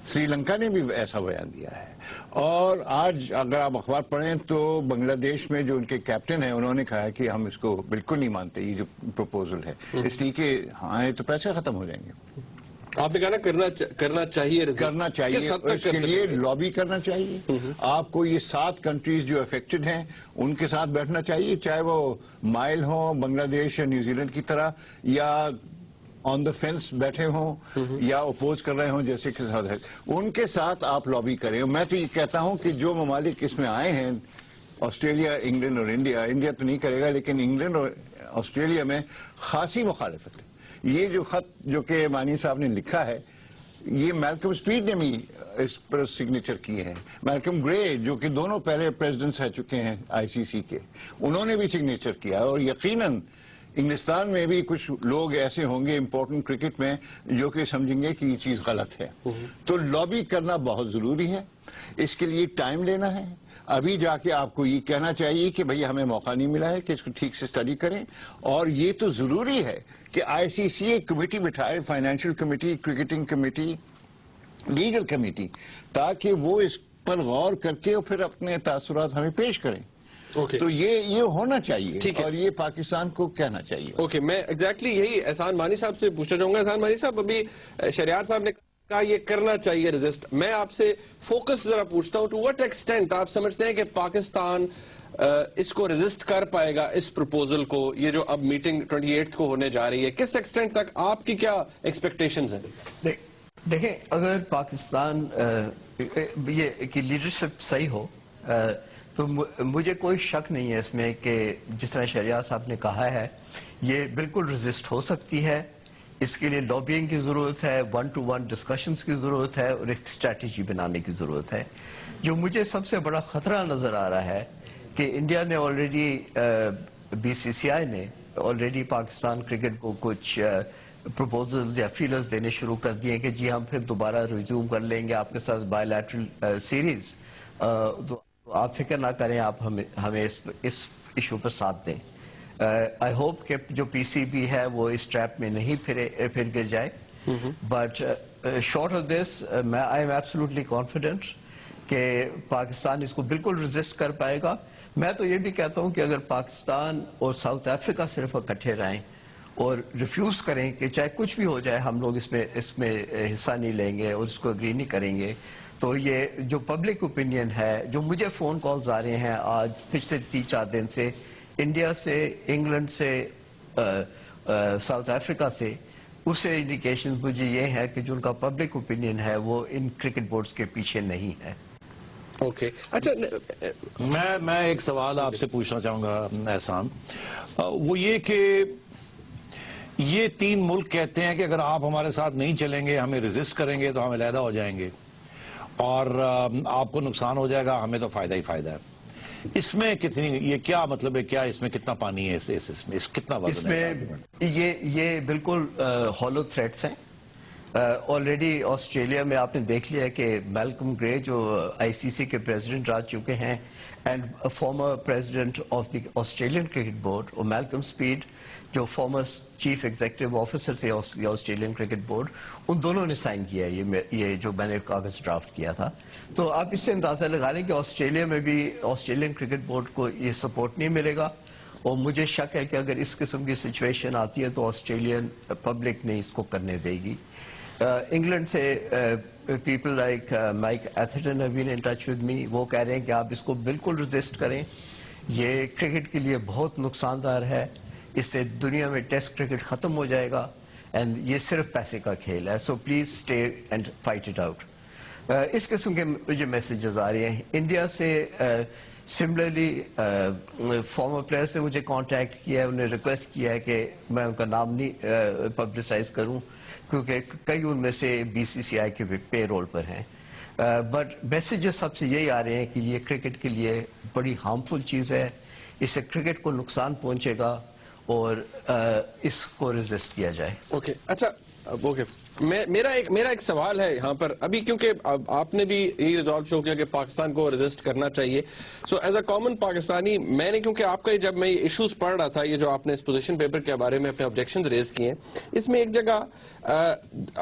سری لنکا نے بھی ایسا بیان دیا ہے, اور آج اگر آپ اخبار پڑھیں تو بنگلہ دیش میں جو ان کے کیپٹن ہیں انہوں نے کہا ہے کہ ہم اس کو بالکل نہیں مانتے یہ جو پروپوزل ہے, اس لیے کہ ہاں تو پیسے ختم ہو جائیں گے. آپ نے کہا نا کرنا چاہیے, کرنا چاہیے, اس کے لیے لابی کرنا چاہیے. آپ کو یہ 7 کنٹریز جو افیکٹڈ ہیں ان کے ساتھ بیٹھنا چاہیے, چاہے وہ مائل ہوں بنگلہ دیش یا نیوزی لینڈ کی طرح, یا آن دا فینس بیٹھے ہوں, یا اپوز کر رہے ہوں جیسے کہ ان کے ساتھ آپ لابی کریں. میں تو یہ کہتا ہوں کہ جو ممالک اس میں آئے ہیں, آسٹریلیا, انگلینڈ اور انڈیا تو نہیں کرے گا, لیکن انگلینڈ اور آسٹریلیا میں خاصی مخالفت ہے. یہ جو خط جو کہ مانی صاحب نے لکھا ہے, یہ میلکم اسپیڈ نے بھی اس پر سگنیچر کیے ہیں. میلکم گرے جو کہ دونوں پہلے پریزیڈنٹس رہ چکے ہیں ICC کے, انہوں نے بھی سگنیچر کیا, اور یقیناً انگلستان میں بھی کچھ لوگ ایسے ہوں گے امپورٹنٹ کرکٹ میں جو کہ سمجھیں گے کہ یہ چیز غلط ہے. تو لابی کرنا بہت ضروری ہے, اس کے لیے ٹائم لینا ہے. ابھی جا کے آپ کو یہ کہنا چاہیے کہ بھئی ہمیں موقع نہیں ملا ہے کہ اس کو ٹھیک سے اسٹڈی کریں, اور یہ تو ضروری ہے کہ ICC ایک کمیٹی بٹھائے, financial committee, cricketing committee, legal committee, تاکہ وہ اس پر غور کر کے اور پھر اپنے تاثرات ہمیں پیش کریں. تو یہ ہونا چاہیے, اور یہ پاکستان کو کہنا چاہیے. اوکے, میں ایگزیکٹلی یہی احسان مانی صاحب سے پوچھنا چاہوں گا. احسان مانی صاحب, ابھی شریار صاحب نے کہا یہ کرنا چاہیے ریزسٹ, میں آپ سے فوکس ذرا پوچھتا ہوں, ٹو وٹ ایکسٹینٹ آپ سمجھتے ہیں کہ پاکستان اس کو ریزسٹ کر پائے گا, اس پروپوزل کو, یہ جو اب میٹنگ 28 کو ہونے جا رہی ہے, کس ایکسٹینٹ تک آپ کی کیا ایکسپیکٹیشنز ہیں؟ دیکھیں, اگر پاکستان یہ لیڈرشپ صحیح ہو تو مجھے کوئی شک نہیں ہے اس میں کہ جس طرح شریعہ صاحب نے کہا ہے یہ بالکل ریزسٹ ہو سکتی ہے. اس کے لیے لابینگ کی ضرورت ہے, 1-to-1 ڈسکشنز کی ضرورت ہے, اور ایک اسٹریٹجی بنانے کی ضرورت ہے. جو مجھے سب سے بڑا خطرہ نظر آ رہا ہے کہ انڈیا نے آلریڈی, BCCI نے آلریڈی پاکستان کرکٹ کو کچھ پروپوزلز یا فیلرز دینے شروع کر دیے کہ جی ہم پھر دوبارہ ریزیوم کر لیں گے آپ کے ساتھ بائیلیٹرل سیریز, تو آپ فکر نہ کریں, آپ ہمیں اس ایشو پر ساتھ دیں. آئی ہوپ کہ جو PCB ہے وہ اس ٹریپ میں نہیں پھر گر جائے, but short of this I am absolutely confident کہ پاکستان اس کو بالکل ریزسٹ کر پائے گا. میں تو یہ بھی کہتا ہوں کہ اگر پاکستان اور ساؤتھ افریقہ صرف اکٹھے رہیں اور ریفیوز کریں کہ چاہے کچھ بھی ہو جائے ہم لوگ اس میں حصہ نہیں لیں گے اور اس کو اگری نہیں کریں گے, تو یہ جو پبلک اوپینین ہے, جو مجھے فون کالز آ رہے ہیں آج پچھلے 3-4 دن سے, انڈیا سے, انگلینڈ سے, ساؤتھ افریقہ سے, اس سے انڈیکیشن مجھے یہ ہے کہ جو ان کا پبلک اوپینین ہے وہ ان کرکٹ بورڈز کے پیچھے نہیں ہے. اوکے, اچھا میں ایک سوال آپ سے پوچھنا چاہوں گا احسان, وہ یہ کہ یہ 3 ملک کہتے ہیں کہ اگر آپ ہمارے ساتھ نہیں چلیں گے, ہمیں ریزسٹ کریں گے تو ہم علیحدہ ہو جائیں گے اور آپ کو نقصان ہو جائے گا, ہمیں تو فائدہ ہی فائدہ ہے. اس میں کتنی, یہ کیا مطلب ہے, کیا اس میں کتنا پانی ہے, اس میں کتنا وزن ہے؟ اس میں یہ بالکل ہالو تھریٹس ہیں. ऑलरेडी ऑस्ट्रेलिया में आपने देख लिया कि मैल्कम ग्रे जो आईसीसी के प्रेसिडेंट रह चुके हैं and former president of the Australian cricket board, और मैल्कम स्पीड जो फॉर्मर चीफ एग्जीक्यूटिव ऑफिसर थे ऑस्ट्रेलियन क्रिकेट बोर्ड, उन दोनों ने साइन किया ये जो मैंने कागज ड्राफ्ट किया था। तो आप इससे अंदाजा लगा लें कि ऑस्ट्रेलिया में भी ऑस्ट्रेलियन क्रिकेट बोर्ड को ये सपोर्ट नहीं मिलेगा, और मुझे शक है कि अगर इस किस्म की सिचुएशन आती है तो ऑस्ट्रेलियन पब्लिक नहीं इसको करने देगी। इंग्लैंड से people like Mike Atherton have been in touch with me, वो कह रहे हैं कि आप इसको बिल्कुल रेजिस्ट करें, ये क्रिकेट के लिए बहुत नुकसानदार है, इससे दुनिया में टेस्ट क्रिकेट खत्म हो जाएगा एंड ये सिर्फ पैसे का खेल है, so please stay and fight it out. इस किस्म के मुझे मैसेजेस आ रहे हैं इंडिया से। सिमिलरली फॉर्मर प्लेयर्स ने मुझे कांटेक्ट किया है, उन्हें रिक्वेस्ट किया है कि मैं उनका नाम नहीं पब्लिसाइज करूं क्योंकि कई उनमें से बीसीसीआई के पे रोल पर हैं, बट मैसेजेस सबसे यही आ रहे हैं कि ये क्रिकेट के लिए बड़ी हार्मफुल चीज़ है, इससे क्रिकेट को नुकसान पहुंचेगा और इसको रेजिस्ट किया जाए। ओके, अच्छा, ओके, मेरा एक सवाल है यहाँ पर अभी, क्योंकि आपने भी ये रिजॉल्व शो किया कि पाकिस्तान को रेजिस्ट करना चाहिए। So as a common Pakistani, मैंने, क्योंकि आपका जब मैं ये इश्यूज पढ़ रहा था, ये जो आपने इस पोजीशन पेपर के बारे में अपने ऑब्जेक्शन रेज किए, इसमें एक जगह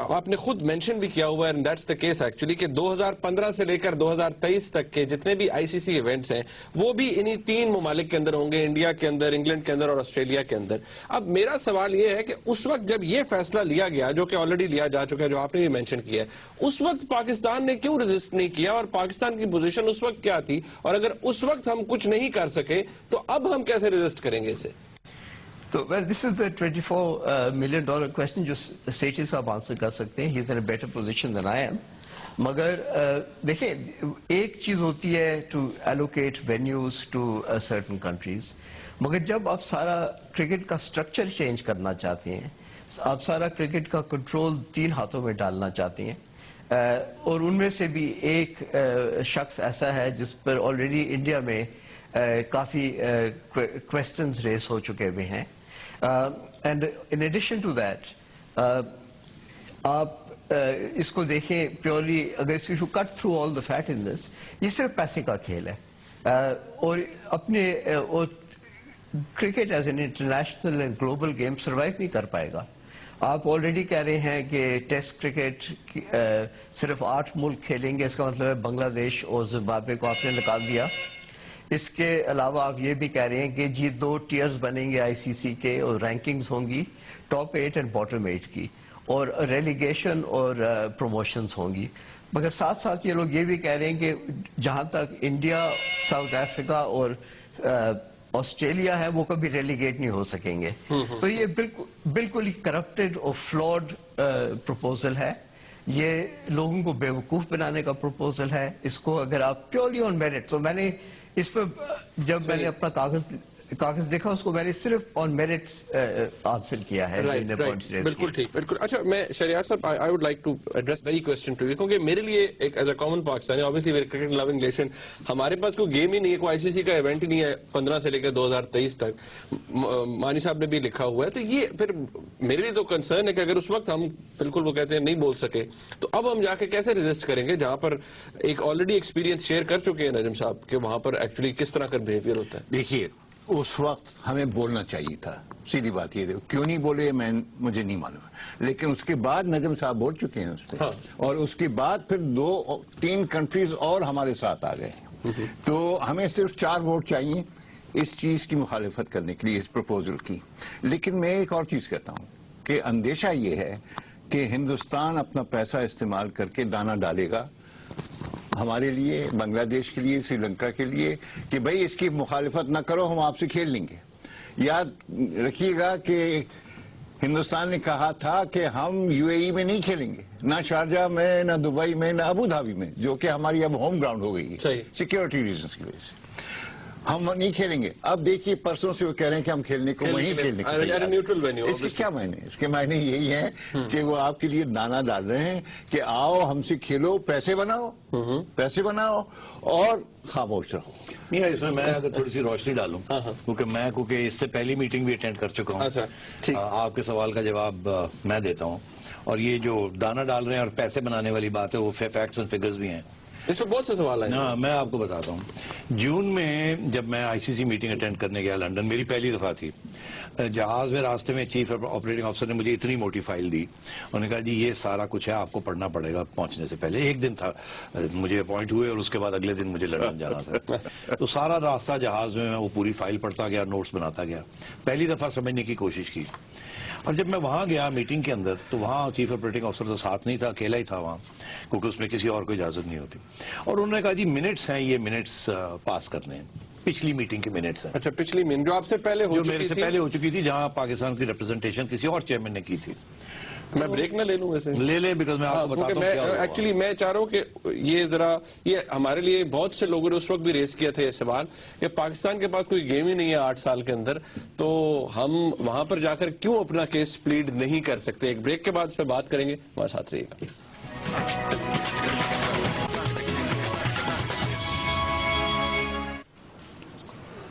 आपने खुद मेंशन भी किया हुआ है, and that's the case actually, कि 2015 से लेकर 2023 तक के जितने भी आईसीसी इवेंट्स हैं वो भी इन्हीं 3 ममालिक के अंदर होंगे, इंडिया के अंदर, इंग्लैंड के अंदर और ऑस्ट्रेलिया के अंदर। अब मेरा सवाल ये है कि उस वक्त जब ये फैसला लिया गया, जो कि ऑलरेडी लिया जा चुका है, जो आपने भी मेंशन किया है, उस वक्त पाकिस्तान ने क्यों रेजिस्ट नहीं किया, और पाकिस्तान की पोजीशन उस वक्त क्या थी, और अगर उस वक्त हम कुछ नहीं कर सके तो अब हम कैसे रेजिस्ट करेंगे इसे? तो well, this is the $24 million question जो सेठी साहब आंसर कर सकते हैं। He is in a better position than I am. मगर देखें, एक चीज होती है to allocate venues to certain countries, मगर जब आप सारा क्रिकेट का स्ट्रक्चर चेंज करना चाहते हैं, आप सारा क्रिकेट का कंट्रोल 3 हाथों में डालना चाहते हैं, और उनमें से भी एक शख्स ऐसा है जिस पर ऑलरेडी इंडिया में काफी क्वेश्चंस रेस हो चुके हुए हैं, and in addition to that आप इसको देखें प्योरली, अगर you cut through all the fat in this, ये सिर्फ पैसे का खेल है, और अपने और cricket as an international and global game survive नहीं कर पाएगा। आप ऑलरेडी कह रहे हैं कि टेस्ट क्रिकेट सिर्फ 8 मुल्क खेलेंगे, इसका मतलब है बांग्लादेश और जिम्बाब्वे को आपने निकाल दिया। इसके अलावा आप ये भी कह रहे हैं कि जी 2 टियर्स बनेंगे आईसीसी के, और रैंकिंग्स होंगी टॉप 8 एंड बॉटम 8 की, और रेलीगेशन और प्रमोशंस होंगी। मगर साथ साथ ये लोग ये भी कह रहे हैं कि जहां तक इंडिया, साउथ अफ्रीका और ऑस्ट्रेलिया है वो कभी रेलीगेट नहीं हो सकेंगे। तो ये बिल्कुल ही करप्टेड और फ्लॉड प्रपोजल है, ये लोगों को बेवकूफ बनाने का प्रपोजल है। इसको अगर आप प्योरली ऑन मेरिट, तो मैंने इस पर जब मैंने अपना कागज देखा, उसको मैंने सिर्फ ऑन मेरिट्स आंसर किया है। बिल्कुल ठीक, बिल्कुल। अच्छा, मैं शरियार साहब, I would like to address very question to you, क्योंकि मेरे लिए एक as a common Pakistani, obviously very cricket loving nation, हमारे पास कोई गेम ही नहीं है, कोई आईसीसी का इवेंट ही नहीं है 15 से लेकर 2023 तक। मानी साहब ने भी लिखा हुआ है, तो ये फिर मेरे लिए तो कंसर्न है कि अगर उस वक्त हम, बिल्कुल वो कहते हैं, नहीं बोल सके, तो अब हम जाके कैसे रेजिस्ट करेंगे, जहां पर एक ऑलरेडी एक्सपीरियंस शेयर कर चुके हैं नजम साहब कि वहां पर एक्चुअली किस तरह का बिहेवियर होता है। देखिए, उस वक्त हमें बोलना चाहिए था, सीधी बात ये देखो, क्यों नहीं बोले मुझे नहीं मालूम, लेकिन उसके बाद नजम साहब बोल चुके हैं उस पर। हाँ। और उसके बाद फिर 2-3 कंट्रीज और हमारे साथ आ गए, तो हमें सिर्फ 4 वोट चाहिए इस चीज की मुखालिफत करने के लिए, इस प्रपोजल की। लेकिन मैं एक और चीज कहता हूं कि अंदेशा ये है कि हिंदुस्तान अपना पैसा इस्तेमाल करके दाना डालेगा हमारे लिए, बांग्लादेश के लिए, श्रीलंका के लिए, कि भाई इसकी मुखालिफत ना करो, हम आपसे खेल लेंगे। याद रखिएगा कि हिंदुस्तान ने कहा था कि हम यूएई में नहीं खेलेंगे, ना शारजा में, ना दुबई में, ना अबू धाबी में, जो कि हमारी अब होम ग्राउंड हो गई है सिक्योरिटी रीजंस की वजह से। हम नहीं खेलेंगे। अब देखिए परसों से वो कह रहे हैं कि हम खेलने को वहीं खेलने को तैयार हैं। Neutral venue. इसके क्या मायने? इसके मायने यही है कि वो आपके लिए दाना डाल रहे हैं कि आओ हमसे खेलो, पैसे बनाओ और खामोश रहो। नहीं, इसमें मैं अगर थोड़ी सी रोशनी डालूं, क्योंकि इससे पहली मीटिंग भी अटेंड कर चुका हूं। अच्छा, आपके सवाल का जवाब मैं देता हूं। और ये जो दाना डाल रहे हैं और पैसे बनाने वाली बात है, वो फैक्ट्स एंड फिगर्स भी हैं। इस पर बहुत से सवाल हैं। हाँ, मैं आपको बताता हूँ। जून में जब मैं आईसीसी मीटिंग अटेंड करने गया लंदन, मेरी पहली दफा थी। जहाज में रास्ते में चीफ ऑपरेटिंग ऑफिसर ने मुझे इतनी मोटी फाइल दी, उन्होंने कहा जी ये सारा कुछ है, आपको पढ़ना पड़ेगा पहुंचने से पहले। एक दिन था मुझे अपॉइंट हुए और उसके बाद अगले दिन मुझे लंदन जाना था। तो सारा रास्ता जहाज में मैं वो पूरी फाइल पढ़ता गया, नोट्स बनाता गया। पहली दफा समझने की कोशिश की। और जब मैं वहां गया मीटिंग के अंदर, तो वहां चीफ ऑपरेटिंग ऑफिसर तो साथ नहीं था, अकेला ही था वहां, क्योंकि उसमें किसी और को इजाजत नहीं होती। और उन्होंने कहा जी मिनट्स हैं, ये मिनट्स पास करने हैं, पिछली मीटिंग के मिनट्स हैं। अच्छा, पिछली मीटिंग जो आपसे पहले हो चुकी थी? मेरे से पहले हो चुकी थी, जहां पाकिस्तान की रिप्रेजेंटेशन किसी और चेयरमैन ने की थी। मैं ब्रेक ना ले लूं वैसे? ले बिकॉज मैं आपको बताता हूं। एक्चुअली मैं चाह रहा हूं कि ये हमारे लिए बहुत से लोगों ने उस वक्त भी रेस किया था ये सवाल कि पाकिस्तान के पास कोई गेम ही नहीं है 8 साल के अंदर, तो हम वहां पर जाकर क्यों अपना केस प्लीड नहीं कर सकते? एक ब्रेक के बाद इस पर बात करेंगे, हमारे साथ रहिएगा।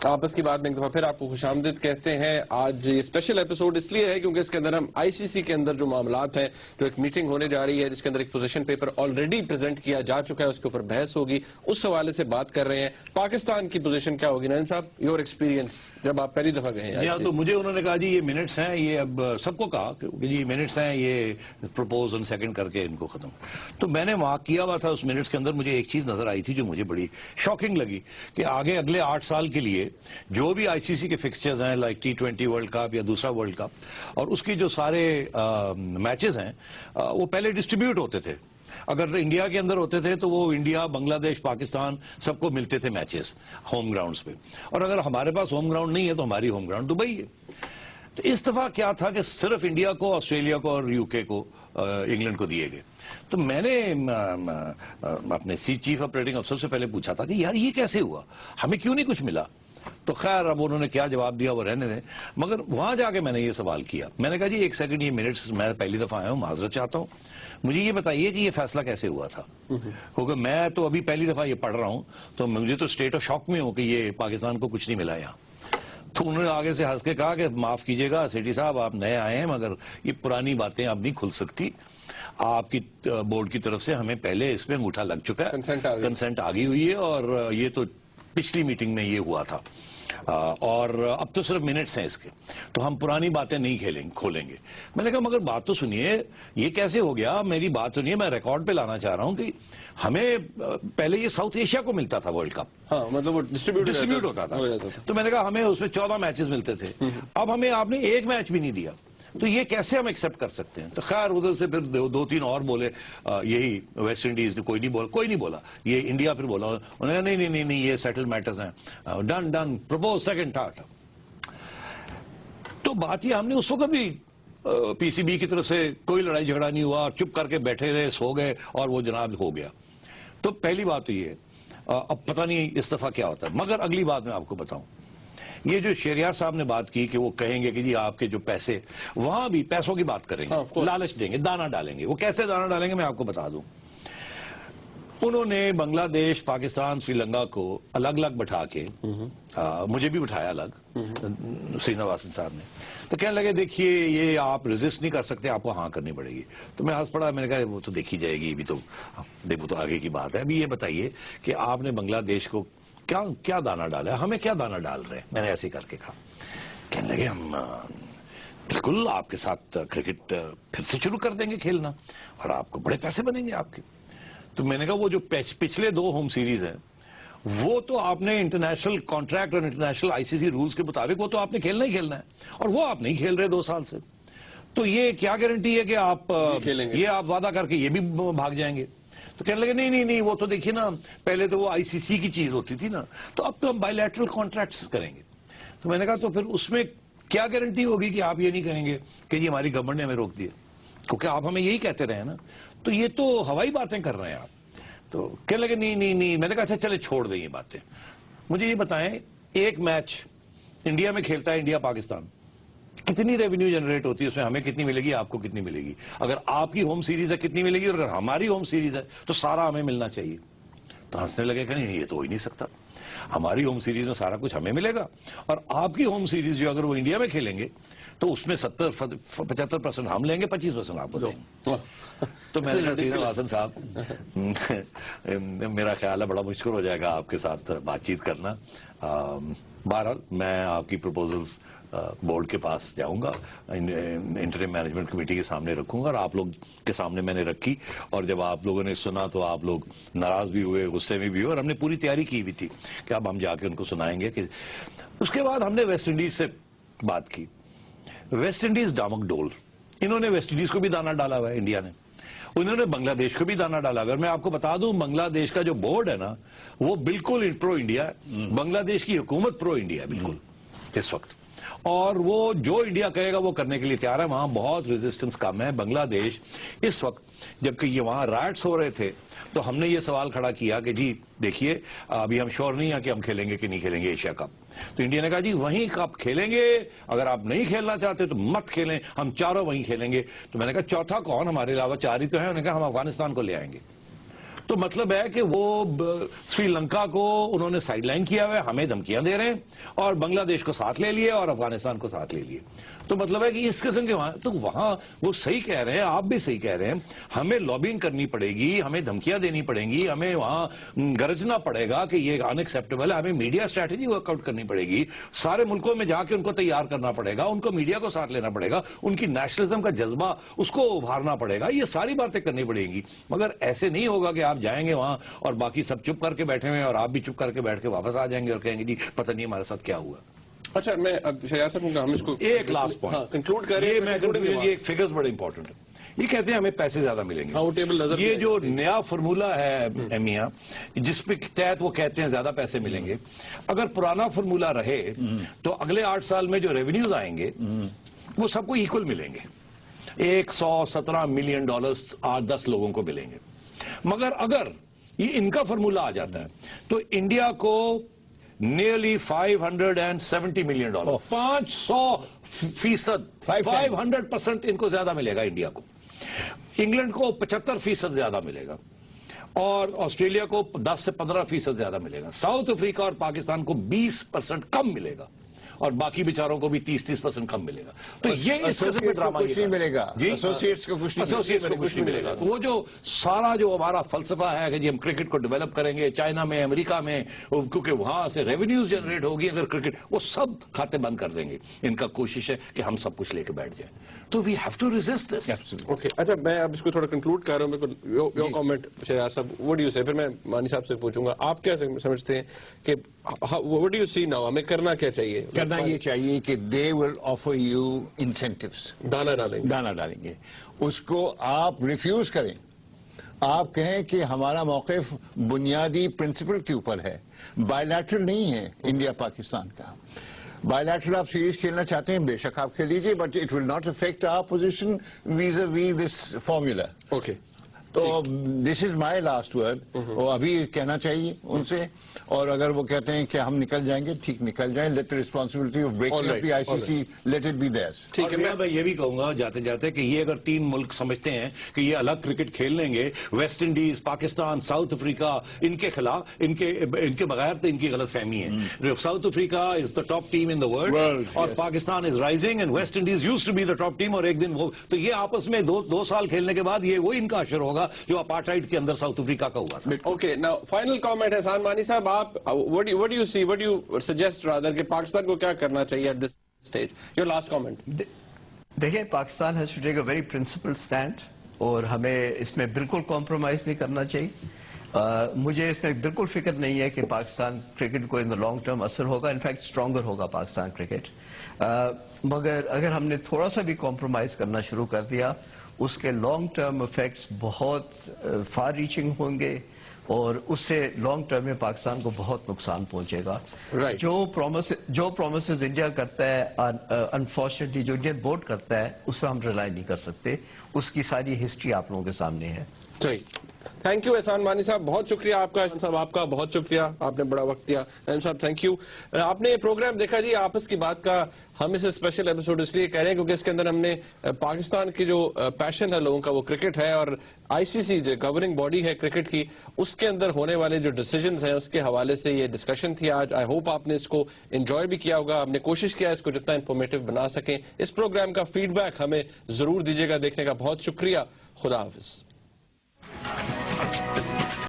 आपस की बात में एक दफा फिर आपको खुशामदीद कहते हैं। आज ये स्पेशल एपिसोड इसलिए है क्योंकि इसके अंदर हम आईसीसी के अंदर जो मामलात हैं, जो एक मीटिंग होने जा रही है जिसके अंदर एक पोजीशन पेपर ऑलरेडी प्रेजेंट किया जा चुका है, उसके ऊपर बहस होगी, उस हवाले से बात कर रहे हैं। पाकिस्तान की पोजीशन क्या होगी? नईम साहब, योर एक्सपीरियंस जब आप पहली दफा गए हैं। तो मुझे उन्होंने कहा जी ये मिनट्स हैं, ये अब सबको कहा कि जी मिनट्स हैं, ये प्रपोज ऑन सेकंड करके इनको खत्म। तो मैंने वहां किया हुआ था, उस मिनट्स के अंदर मुझे एक चीज नजर आई थी जो मुझे बड़ी शॉकिंग लगी कि आगे अगले 8 साल के लिए जो भी आईसीसी के फिक्सचर्स हैं, लाइक T20 वर्ल्ड कप या दूसरा वर्ल्ड कप, और उसके जो सारे मैचेस हैं वो पहले डिस्ट्रीब्यूट होते थे। अगर इंडिया के अंदर होते थे तो वो इंडिया, बांग्लादेश, पाकिस्तान सबको मिलते थे मैचेस होम ग्राउंड्स पे। और अगर हमारे पास होम ग्राउंड नहीं है तो हमारी होम ग्राउंड दुबई है। तो इस दफा क्या था कि सिर्फ इंडिया को, ऑस्ट्रेलिया को और यूके को, इंग्लैंड को दिए गए। तो मैंने अपने चीफ ऑपरेटिंग अफसर से पहले पूछा था कि यार ये कैसे हुआ, हमें क्यों नहीं कुछ मिला? तो खैर अब उन्होंने क्या जवाब दिया वो रहने दें। मगर वहां जाके मैंने ये सवाल किया, मैंने कहा जी एक सेकंड, ये मिनट्स मैं पहली दफा आया हूं, माजरत चाहता हूं, मुझे ये बताइए कि ये फैसला कैसे हुआ था, क्योंकि मैं तो अभी पहली दफा ये पढ़ रहा हूं, तो मुझे तो स्टेट ऑफ शॉक में हूं कि ये पाकिस्तान को कुछ नहीं मिला यहाँ। तो उन्होंने आगे से हंस के कहा कि माफ कीजिएगा सेठी साहब, आप नए आए हैं, मगर ये पुरानी बातें अब नहीं खुल सकती। आपकी बोर्ड की तरफ से हमें पहले इसमें अंगूठा लग चुका है, कंसेंट आ गई हुई है, और ये तो पिछली मीटिंग में ये हुआ था, और अब तो सिर्फ मिनट्स हैं इसके, तो हम पुरानी बातें नहीं खोलेंगे। मैंने कहा मगर बात तो सुनिए, ये कैसे हो गया? मेरी बात सुनिए, मैं रिकॉर्ड पे लाना चाह रहा हूं कि हमें पहले ये साउथ एशिया को मिलता था वर्ल्ड कप। हाँ, मतलब वो डिस्ट्रीब्यूट होता था। तो मैंने कहा हमें उसमें 14 मैचेस मिलते थे, अब हमें आपने एक मैच भी नहीं दिया, तो ये कैसे हम एक्सेप्ट कर सकते हैं? तो खैर उधर से फिर 2-3 और बोले, यही वेस्ट इंडीज, कोई नहीं बोला, ये इंडिया फिर बोला, उन्होंने नहीं ये सेटल मैटर्स हैं, डन प्रपोज सेकंड थर्ड। तो बात ये, हमने उस वक्त भी पीसीबी की तरफ से कोई लड़ाई झगड़ा नहीं हुआ, चुप करके बैठे रहे, सो गए, और वो जनाब हो गया। तो पहली बात तो ये, अब पता नहीं इस दफा क्या होता है। मगर अगली बात मैं आपको बताऊं, ये जो शेरियार साहब ने बात की कि वो कहेंगे कि जी आपके जो पैसे, वहां भी पैसों की बात करेंगे, लालच देंगे, दाना डालेंगे। वो कैसे दाना डालेंगे मैं आपको बता दूं। उन्होंने बांग्लादेश, पाकिस्तान, श्रीलंका को अलग अलग बैठा के, मुझे भी बिठाया अलग, श्रीनिवासन साहब ने, तो कहने लगे देखिए ये आप रेजिस्ट नहीं कर सकते, आपको हाँ करनी पड़ेगी। तो मैं हंस पड़ा, मैंने कहा वो तो देखी जाएगी, अभी तो देखो तो आगे की बात है। अभी ये बताइए कि आपने बांग्लादेश को क्या दाना डाला है, हमें क्या दाना डाल रहे हैं? मैंने ऐसे करके कहा। कहने लगे हम बिल्कुल आपके साथ क्रिकेट फिर से शुरू कर देंगे खेलना, और आपको बड़े पैसे बनेंगे आपके। तो मैंने कहा वो जो पिछले 2 होम सीरीज हैं, वो तो आपने इंटरनेशनल कॉन्ट्रैक्ट और इंटरनेशनल आईसीसी रूल्स के मुताबिक वो तो आपने खेलना ही खेलना है, और वो आप नहीं खेल रहे 2 साल से। तो ये क्या गारंटी है कि आप ये आप वादा करके ये भी भाग जाएंगे? तो कहने लगे नहीं वो तो देखिए ना, पहले तो वो आईसीसी की चीज होती थी ना, तो अब तो हम बायलैटरल कॉन्ट्रैक्ट्स करेंगे। तो मैंने कहा तो फिर उसमें क्या गारंटी होगी कि आप ये नहीं कहेंगे कि जी हमारी गवर्नमेंट ने हमें रोक दिया, क्योंकि आप हमें यही कहते रहे ना, तो ये तो हवाई बातें कर रहे हैं आप। तो कहने लगे नहीं। मैंने कहा अच्छा चले छोड़ दें ये बातें, मुझे ये बताएं एक मैच इंडिया में खेलता है इंडिया पाकिस्तान, कितनी रेवेन्यू जनरेट होती है उसमें, हमें कितनी मिलेगी, आपको कितनी मिलेगी? अगर आपकी होम सीरीज है कितनी मिलेगी, और अगर हमारी होम सीरीज है तो सारा हमें मिलना चाहिए। तो हंसने लगे कि नहीं, ये तो हो ही नहीं सकता, हमारी होम सीरीज में सारा कुछ हमें मिलेगा और आपकी होम सीरीज जो अगर वो इंडिया में खेलेंगे तो उसमें 75% हम लेंगे, 25% आपको देंगे। तो मैंने कहा सीधे हासन साहब, मेरा ख्याल है बड़ा मुश्किल हो जाएगा आपके साथ बातचीत करना। बहरहाल मैं आपकी प्रपोजल्स बोर्ड के पास जाऊंगा, इंटरिम मैनेजमेंट कमेटी के सामने रखूंगा, और आप लोग के सामने मैंने रखी, और जब आप लोगों ने सुना तो आप लोग नाराज भी हुए, गुस्से में भी हुए, और हमने पूरी तैयारी की हुई थी कि अब हम जाके उनको सुनाएंगे कि। उसके बाद हमने वेस्ट इंडीज से बात की। वेस्ट इंडीज डामकडोल, इन्होंने वेस्ट इंडीज को भी दाना डाला हुआ है इंडिया ने, उन्होंने बांग्लादेश को भी दाना डाला हुआ है। और मैं आपको बता दूं, बांग्लादेश का जो बोर्ड है ना, वो बिल्कुल प्रो इंडिया है, बांग्लादेश की हुकूमत प्रो इंडिया है बिल्कुल इस वक्त, और वो जो इंडिया कहेगा वो करने के लिए तैयार है। वहां बहुत रेजिस्टेंस कम है। बांग्लादेश इस वक्त, जबकि ये वहां राइट्स हो रहे थे, तो हमने ये सवाल खड़ा किया कि जी देखिए, अभी हम श्योर नहीं है कि हम खेलेंगे कि नहीं खेलेंगे एशिया कप। तो इंडिया ने कहा जी वहीं कप खेलेंगे, अगर आप नहीं खेलना चाहते तो मत खेलें, हम चारों वहीं खेलेंगे। तो मैंने कहा चौथा कौन, हमारे अलावा चार ही तो है। उन्होंने कहा हम अफगानिस्तान को ले आएंगे। तो मतलब है कि वो श्रीलंका को उन्होंने साइडलाइन किया हुआ है, हमें धमकियां दे रहे हैं, और बांग्लादेश को साथ ले लिए और अफगानिस्तान को साथ ले लिए। तो मतलब है कि इस किस्म के वहां, तो वहां वो सही कह रहे हैं, आप भी सही कह रहे हैं, हमें लॉबिंग करनी पड़ेगी, हमें धमकियां देनी पड़ेंगी, हमें वहां गरजना पड़ेगा कि ये अनएक्सेप्टेबल है, हमें मीडिया स्ट्रैटेजी वर्कआउट करनी पड़ेगी, सारे मुल्कों में जाके उनको तैयार करना पड़ेगा, उनको मीडिया को साथ लेना पड़ेगा, उनकी नेशनलिज्म का जज्बा उसको उभारना पड़ेगा, ये सारी बातें करनी पड़ेंगी। मगर ऐसे नहीं होगा कि आप जाएंगे वहां और बाकी सब चुप करके बैठे हुए हैं और आप भी चुप करके बैठ के वापस आ जाएंगे और कहेंगे जी पता नहीं हमारे साथ क्या हुआ। अच्छा, मैं अब शहजाद साहब हम इसको एक लास्ट पॉइंट कंक्लूड करें। ये फिगर्स बड़े इंपॉर्टेंट है। ये कहते हैं हमें पैसे ज्यादा मिलेंगे। हाँ, वो टेबल नजर ये जो नया फॉर्मूला है मियां, जिसपे तहत वो कहते हैं ज्यादा पैसे मिलेंगे, अगर पुराना फॉर्मूला रहे तो अगले 8 साल में जो रेवेन्यूज आएंगे वो सबको इक्वल मिलेंगे। 117 मिलियन डॉलर्स 8-10 लोगों को मिलेंगे। मगर अगर ये इनका फॉर्मूला आ जाता है तो इंडिया को नियरली 570 मिलियन डॉलर, 500%, 500% इनको ज्यादा मिलेगा इंडिया को। इंग्लैंड को 75% ज्यादा मिलेगा, और ऑस्ट्रेलिया को 10 से 15% ज्यादा मिलेगा। साउथ अफ्रीका और पाकिस्तान को 20% कम मिलेगा, और बाकी बेचारों को भी 30% कम मिलेगा। तो ये इस किस्म का ड्रामा कुछ नहीं मिलेगा, एसोसिएट्स को कुछ नहीं मिलेगा। वो जो सारा जो हमारा फलसफा है कि जी हम क्रिकेट को डेवलप करेंगे चाइना में, अमेरिका में, क्योंकि वहां से रेवेन्यूज जनरेट होगी अगर क्रिकेट, वो सब खाते बंद कर देंगे। इनका कोशिश है कि हम सब कुछ लेके बैठ जाए। तो we have to resist this. Okay, अच्छा मैं अब इसको थोड़ा कंक्लूड कर रहा हूँ। योर कमेंट शहजाद साहब, व्हाट डू यू से, फिर मैं मानी साहब से पूछूंगा आप क्या समझते हैं कि what do you see now, हमें करना क्या चाहिए? करना ये चाहिए कि they will offer you incentives, दाना डालेंगे, उसको आप रिफ्यूज करें। आप कहें कि हमारा मौक़िफ़ बुनियादी प्रिंसिपल के ऊपर है, बायलैटरल नहीं है इंडिया पाकिस्तान का। बायलैटरल आप सीरीज खेलना चाहते हैं, बेशक आप खेल लीजिए, but it will not affect our position vis-a-vis this formula. Okay, तो this is my last word. वो अभी कहना चाहिए उनसे, और अगर वो कहते हैं कि हम निकल जाएंगे, ठीक निकल जाएं। Let the responsibility of breaking up the ICC, let it be theirs. ठीक है, मैं ये भी कहूंगा जाते जाते कि ये अगर 3 मुल्क समझते हैं कि ये अलग क्रिकेट खेल लेंगे, West Indies, Pakistan, South Africa, इनके खिलाफ, इनके बगैर, तो इनकी गलत फहमी है। South Africa is the top team in the world, और Pakistan is rising, and West Indies used to be the top team, और एक दिन वो, तो ये आपस में 2 साल खेलने के बाद ये वो इनका असर होगा जो अपार्टाइड के अंदर साउथ अफ्रीका का हुआ था। ओके, नाउ फाइनल कमेंट है सान मानी साहब, आप what do you see, what do you suggest rather कि पाकिस्तान को क्या करना चाहिए at this stage? Your last comment. देखिए, Pakistan has to take a very principled stand, और हमें इसमें बिल्कुल कॉम्प्रोमाइज नहीं करना चाहिए। मुझे इसमें बिल्कुल फिक्र नहीं है कि पाकिस्तान क्रिकेट को इन द लॉन्ग टर्म असर होगा, इनफैक्ट स्ट्रॉन्गर होगा पाकिस्तान क्रिकेट। मगर अगर हमने थोड़ा सा भी कॉम्प्रोमाइज करना शुरू कर दिया, उसके लॉन्ग टर्म इफेक्ट्स बहुत फार रीचिंग होंगे, और उससे लॉन्ग टर्म में पाकिस्तान को बहुत नुकसान पहुंचेगा। Right. जो प्रोमिसेस इंडिया करता है, अनफॉर्चुनेटली जो इंडियन बोर्ड करता है, उस पर हम रिलाई नहीं कर सकते। उसकी सारी हिस्ट्री आप लोगों के सामने है। صحیح. تھینک یو احسان مانی صاحب, بہت شکریہ آپ کا. احسان صاحب آپ کا بہت شکریہ, آپ نے بڑا وقت دیا. نعیم صاحب تھینک یو. آپ نے یہ پروگرام دیکھا جی آپس کی بات کا, ہم اسے اسپیشل ایپیسوڈ اس لیے کہہ رہے ہیں کیونکہ اس کے اندر ہم نے پاکستان کی جو پیشن ہے لوگوں کا وہ کرکٹ ہے, اور آئی سی سی جو گورننگ باڈی ہے کرکٹ کی, اس کے اندر ہونے والے جو ڈیسیجنز ہیں اس کے حوالے سے یہ ڈسکشن تھی آج. آئی ہوپ آپ نے اس کو انجوائے بھی کیا ہوگا, آپ نے کوشش کیا اس کو جتنا انفارمیٹو بنا سکیں. اس پروگرام کا فیڈ بیک ہمیں ضرور دیجیے گا. دیکھنے کا بہت شکریہ. خدا حافظ.